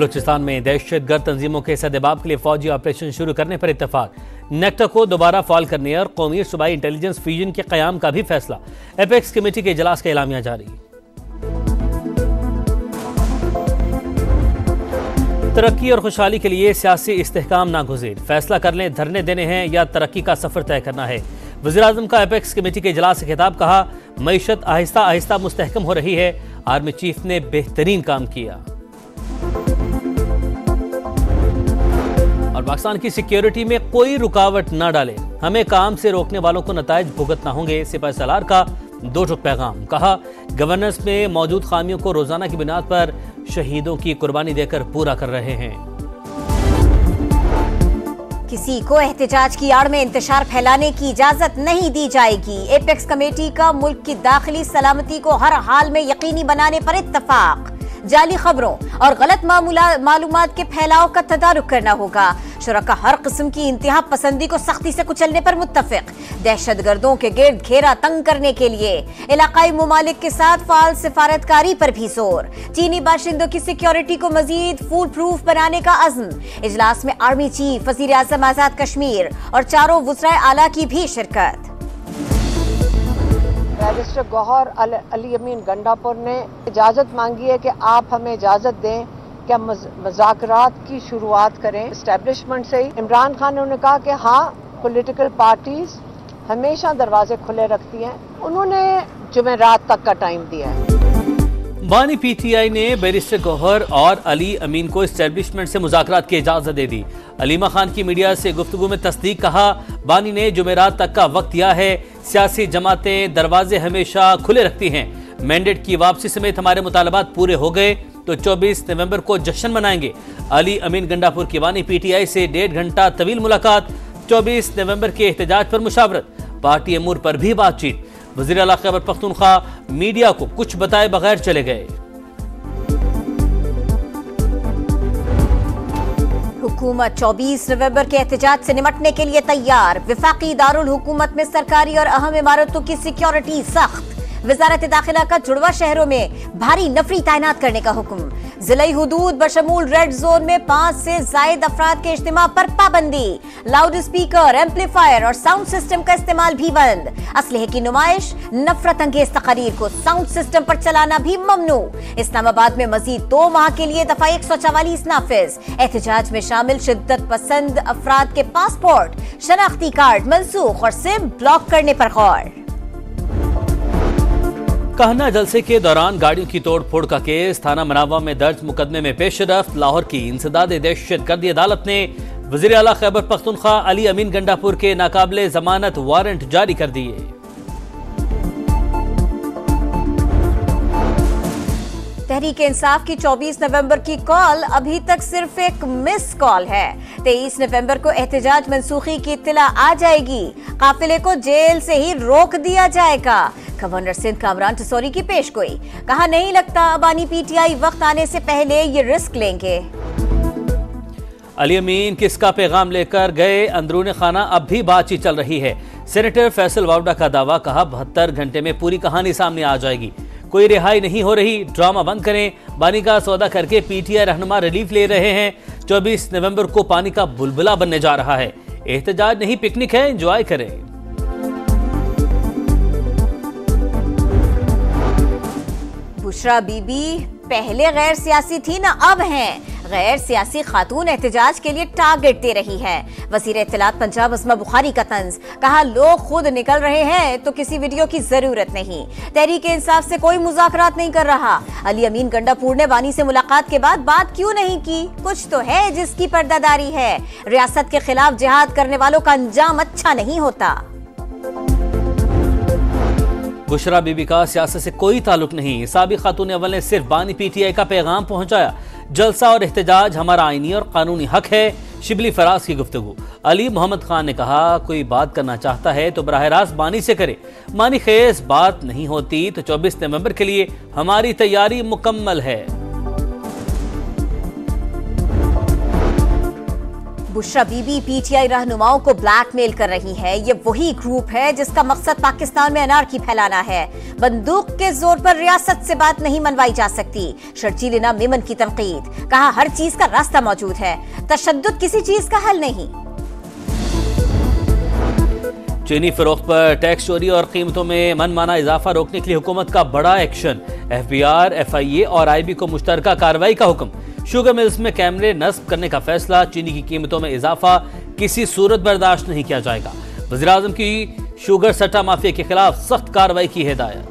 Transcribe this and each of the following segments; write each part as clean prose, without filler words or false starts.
बलूचिस्तान में दहशतगर्द तंजीमों के सदेबाब के लिए फौजी ऑपरेशन शुरू करने पर इत्तेफाक। नेक्टा को दोबारा फाल करने और कौमी सूबाई इंटेलिजेंस फ्यूजन के क़याम का भी फैसला। एपेक्स कमेटी के इजलास का एलामिया जारी। तरक्की और खुशहाली के लिए सियासी इस्तेहकाम नागुज़ीर। फैसला कर लें धरने देने हैं या तरक्की का सफर तय करना है। वज़ीर-ए-आज़म का एपेक्स कमेटी के इजलास से खिताब। कहा, मईशत आहिस्ता आहिस्ता मुस्तहकम हो रही है। आर्मी चीफ ने बेहतरीन काम किया। और पाकिस्तान की सिक्योरिटी में कोई रुकावट न डाले, हमें काम से रोकने वालों को नताइज भुगतना होंगे। सिपाही सालार का दो टुक पैगाम। कहा, गवर्नेंस में मौजूद खामियों को रोजाना की बुनियाद पर शहीदों की कुर्बानी देकर पूरा कर रहे हैं। किसी को एहतजाज की आड़ में इंतशार फैलाने की इजाजत नहीं दी जाएगी। एपेक्स कमेटी का मुल्क की दाखिली सलामती को हर हाल में यकीनी बनाने पर इत्तफाक। जाली खबरों और गलत मालूमात के फैलाव का तदारुक करना होगा। शुरका हर किस्म की इंतहा पसंदी को सख्ती से कुचलने पर मुत्तफिक। दहशतगर्दों के गिर्द घेरा तंग करने के लिए इलाकाई मुमालिक के साथ फाल सिफारतकारी पर भी जोर। चीनी बाशिंदों की सिक्योरिटी को मजीद फूल प्रूफ बनाने का अज़्म। इजलास में आर्मी चीफ, वज़ीर आज़म आजाद कश्मीर और चारों वज़राए आला की भी शिरकत। बैरिस्टर गौहर अली अमीन गंडापुर ने इजाज़त मांगी है कि आप हमें इजाज़त दें कि हम मुज़ाकरात की शुरुआत करें इस्टेब्लिशमेंट से ही। इमरान खान ने उन्होंने कहा कि हाँ, पॉलिटिकल पार्टीज हमेशा दरवाजे खुले रखती हैं। उन्होंने जुमेरात तक का टाइम दिया है। बानी पीटीआई ने बैरिस्टर गौहर और अली अमीन को इस्टेब्लिशमेंट से मुज़ाकरात की इजाज़त दे दी। अलीमा खान की मीडिया से गुफ्तगू में तस्दीक। कहा, बानी ने जुमेरात तक का वक्त दिया है। सियासी जमातें दरवाजे हमेशा खुले रखती हैं। मैंडेट की वापसी समेत हमारे मुतालबात पूरे हो गए तो 24 नवंबर को जश्न मनाएंगे। अली अमीन गंडापुर की बानी पीटीआई से 1.5 घंटा तवील मुलाकात। 24 नवंबर के एहतजाज पर मुशावरत। पार्टी अमूर पर भी बातचीत। वज़ीर आला खैबर पख्तूनख्वा मीडिया को कुछ बताए बगैर चले गए। हुकूमत 24 नवंबर के एहतजाज से निपटने के लिए तैयार। वफाकी दारुल हुकूमत में सरकारी और अहम इमारतों की सिक्योरिटी सख्त। वजारत दाखिला का जुड़वा शहरों में भारी नफरी तैनात करने का हुक्म। जिलाई हुदूद बशमूल रेड जोन में 5 से जायद अफराद के इज्तिमा पर पाबंदी। लाउड स्पीकर, एम्पलीफायर और साउंड सिस्टम का इस्तेमाल भी बंद। असलहे की नुमाइश, नफरत अंगेज तकरीर को साउंड सिस्टम पर चलाना भी ममनू। इस्लामाबाद में मजीद 2 माह के लिए दफा 144 नाफिज। एहतजाज में शामिल शिद्दत पसंद अफराद के पासपोर्ट, शनाख्ती कार्ड मनसूख और सिम ब्लॉक करने पर गौर। कहना जलसे के दौरान गाड़ियों की तोड़ फोड़ का केस। थाना मनावा में दर्ज मुकदमे में पेशरफ्त। लाहौर की इंसदाद दहशतगर्दी अदालत ने वज़ीर आला खैबर पख्तूनख्वा अली अमीन गंडापुर के नाकाबिले जमानत वारंट जारी कर दिए। तहरीक इंसाफ की 24 नवंबर की कॉल अभी तक सिर्फ एक मिस कॉल है। 23 नवंबर को एहतजाज मनसूखी की इत्तला आ जाएगी। काफिले को जेल से ही रोक दिया जाएगा। गवर्नर सिंध कामरान टसोरी की पेशगोई। कहा, नहीं लगता बानी पीटीआई वक्त आने से पहले ये रिस्क लेंगे। अली अमीन किसका पैगाम लेकर गए, अंदरूनी खाना अब भी बातचीत चल रही है। सेनेटर फैसल वावडा का दावा। कहा, 72 घंटे में पूरी कहानी सामने आ जाएगी। कोई रिहाई नहीं हो रही, ड्रामा बंद करें। बानी का सौदा करके पीटीआई रहनुमा रिलीफ ले रहे हैं। 24 नवंबर को पानी का बुलबुला बनने जा रहा है। एहतजाज नहीं, पिकनिक है, एंजॉय करें। बुशरा बीबी पहले गैर सियासी थी ना, अब हैं। गैर सियासी खातून एहतजाज के लिए टारगेट दे रही है। वज़ीर इत्तलात पंजाब अस्मा बुखारी का तंज। कहा, लोग खुद निकल रहे हैं तो किसी वीडियो की जरूरत नहीं। तहरीक इंसाफ से कोई मुज़ाकरात नहीं कर रहा। अली अमीन गंडापुर ने बानी से मुलाकात के बाद बात क्यों नहीं की? कुछ तो है जिसकी पर्दादारी है। रियासत के खिलाफ जिहाद करने वालों का अंजाम अच्छा नहीं होता। बुशरा बीबी का सियासत से कोई ताल्लुक नहीं। साबिक खातून अव्वल ने सिर्फ बानी पीटीआई का पैगाम पहुंचाया। जलसा और एहतजाज हमारा आईनी और कानूनी हक है। शिबली फराज की गुफ्तगू। अली मोहम्मद खान ने कहा, कोई बात करना चाहता है तो बराह रास्त बानी से करे। मानी खेस बात नहीं होती तो 24 नवंबर के लिए हमारी तैयारी मुकम्मल है। बुशरा बीबी पीटीआई रहनुमाओं को ब्लैकमेल कर रही है। ये वही ग्रुप है जिसका मकसद पाकिस्तान में अनारकी फैलाना है। बंदूक के जोर पर रियासत से बात नहीं मनवाई जा सकती। शर्जील इनाम मेमन की तनकीद, कहा हर चीज का रास्ता मौजूद है, तशद्दुद किसी चीज का हल नहीं। चीनी फरोख्त पर टैक्स चोरी और कीमतों में मनमाना इजाफा रोकने के लिए हुकूमत का बड़ा एक्शन। एफबीआर, एफआईए और आईबी को मुश्तरका कार्रवाई का हुक्म। शुगर मिल्स में कैमरे नस्ब करने का फैसला। चीनी की कीमतों में इजाफा किसी सूरत बर्दाश्त नहीं किया जाएगा। वज़ीर आज़म की शुगर सट्टा माफिया के खिलाफ सख्त कार्रवाई की हिदायत।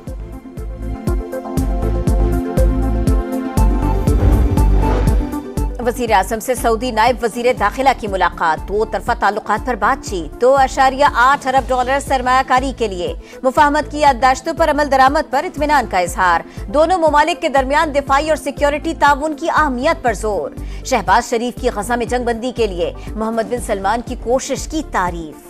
वज़ीर आज़म से सऊदी नायब वज़ीर दाखिला की मुलाकात। दो तरफा ताल्लुकात पर बातचीत। 2.8 अरब डॉलर सरमायाकारी के लिए मुफाहमत की याददाश्तों पर अमल दरामद पर इत्मीनान का इजहार। दोनों ममालिक के दरमियान दिफाई और सिक्योरिटी ताउन की अहमियत पर जोर। शहबाज शरीफ की गजा में जंगबंदी के लिए मोहम्मद बिन सलमान की कोशिश की तारीफ।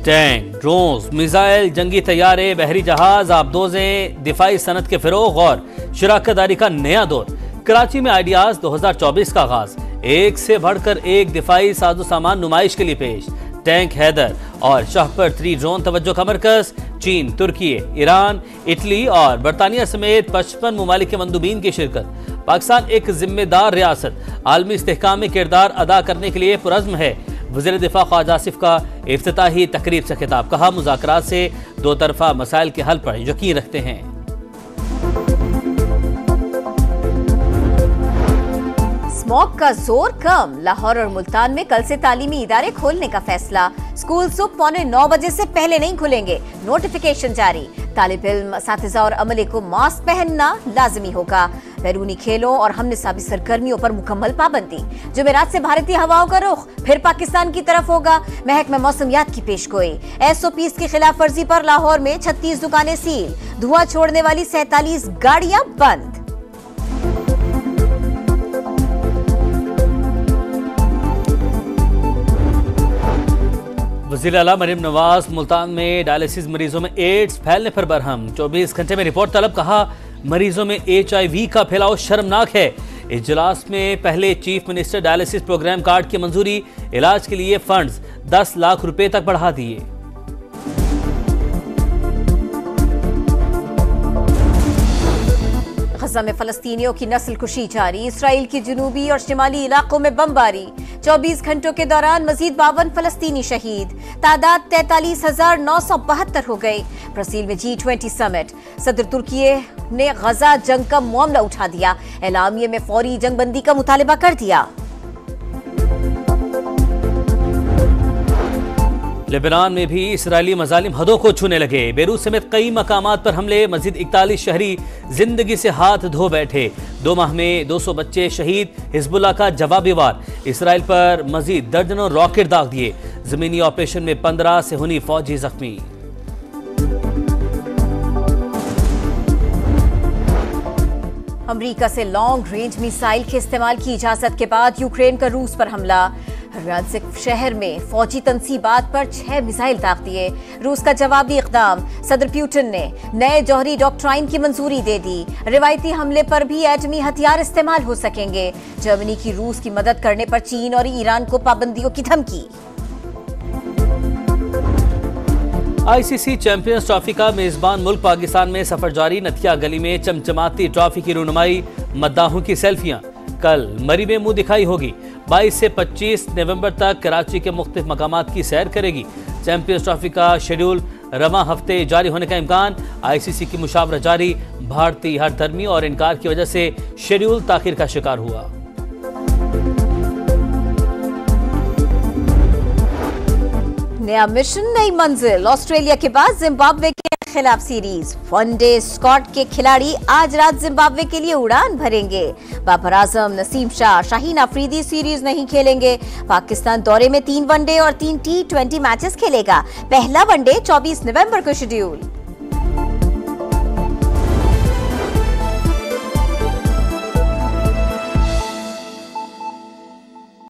टैंक, ड्रोन्स, मिसाइल, जंगी तैयारे, बहरी जहाज, आबदोजें, दिफाई सनत के फिरोग और शराकतदारी का नया दौर। कराची में आइडियाज 2024 का आगाज। एक से बढ़कर एक दिफाई साजो सामान नुमाइश के लिए पेश। टैंक हैदर और शाहपर 3 ड्रोन तवज्जो का मरकज। चीन, तुर्की, ईरान, इटली और बरतानिया समेत 55 ममालिक के मंदूबीन की शिरकत। पाकिस्तान एक जिम्मेदार रियासत आलमी इस्तेहकाम में किरदार अदा करने के लिए पुरज़्म है। वज़ीर दिफा ख्वाजा आसिफ का इफ्तिताही तकरीब से खिताब। कहा मुज़ाकरात से दो तरफा मसाइल के हल पर यकीन रखते हैं। स्मॉग का जोर कम। लाहौर और मुल्तान में कल से तालीमी इदारे खोलने का फैसला। स्कूल सुबह 8:45 बजे से पहले नहीं खुलेंगे। नोटिफिकेशन जारी। तालिब इल्म, असातिज़ा और अमले को मास्क पहनना लाजमी होगा। बैरूनी खेलों और हमनसाबी सरगर्मियों पर मुकम्मल पाबंदी। जुमेरात से भारतीय हवाओं का रुख फिर पाकिस्तान की तरफ होगा। महकमा मौसमियात की पेशगोई। SOPs की खिलाफ वर्जी पर लाहौर में 36 दुकानें सील। धुआं छोड़ने वाली 47 गाड़ियां बंद। वज़ीर आला मरीम नवाज मुल्तान में डायलिसिस मरीजों में एड्स फैलने पर बरहम। 24 घंटे में रिपोर्ट तलब। कहा मरीजों में HIV का फैलाव शर्मनाक है। इजलास में पहले chief minister dialysis programme card की मंजूरी। इलाज के लिए फंड्स 10 लाख रुपए तक बढ़ा दिए। गजा में फलस्तीनियों की नस्ल कुशी जारी। इसराइल की जनूबी और शिमाली इलाकों में बमबारी। 24 घंटों के दौरान मजीद 52 फलस्तीनी शहीद। तादाद 43,972 हो गई। ब्राजील में G20 समिट। सदर तुर्की ने गजा जंग का मामला उठा दिया। एलामिये में फौरी जंगबंदी का मुतालबा कर दिया। लेबनान में भी इसराइली मजालिम हदों को छूने लगे। बेरूत समेत कई मकामात पर हमले। मजीद 41 शहरी जिंदगी से हाथ धो बैठे। 2 माह में 200 बच्चे शहीद। हिजबुल्लाह का जवाबी वार। इसराइल पर मजीद दर्जनों रॉकेट दाग दिए। जमीनी ऑपरेशन में 15 से हुनी फौजी जख्मी। अमेरिका से लॉन्ग रेंज मिसाइल के इस्तेमाल की इजाजत के बाद यूक्रेन का रूस पर हमला। ब्रयांस्क शहर में फौजी तनसीबात पर 6 मिसाइल दाग दिए। रूस का जवाबी इक़दाम। सदर पुतिन ने नए जौहरी डॉक्ट्राइन की मंजूरी दे दी। रिवायती हमले पर भी एटमी हथियार इस्तेमाल हो सकेंगे। जर्मनी की रूस की मदद करने पर चीन और ईरान को पाबंदियों की धमकी। ICC चैंपियंस ट्रॉफी का मेजबान मुल्क पाकिस्तान में सफर जारी। नथिया गली में चमचमाती ट्रॉफी की रूनुमाई। मद्दाहों की सेल्फियां। कल मरी में मुंह दिखाई होगी। 22 से 25 नवंबर तक कराची के मुख्तलिफ मकामात की सैर करेगी। चैंपियंस ट्रॉफी का शेड्यूल रवां हफ्ते जारी होने का इम्कान। ICC की मुशावरत जारी। भारतीय हरधर्मी और इनकार की वजह से शेड्यूल ताखिर का शिकार हुआ। नया मिशन, नई मंजिल। ऑस्ट्रेलिया के बाद जिम्बाब्वे के खिलाफ सीरीज। वनडे स्क्वाड के खिलाड़ी आज रात जिम्बाब्वे के लिए उड़ान भरेंगे। बाबर आजम, नसीम शाह, शाहीन अफरीदी सीरीज नहीं खेलेंगे। पाकिस्तान दौरे में 3 वनडे और 3 T20 मैचेस खेलेगा। पहला वनडे 24 नवंबर को शेड्यूल।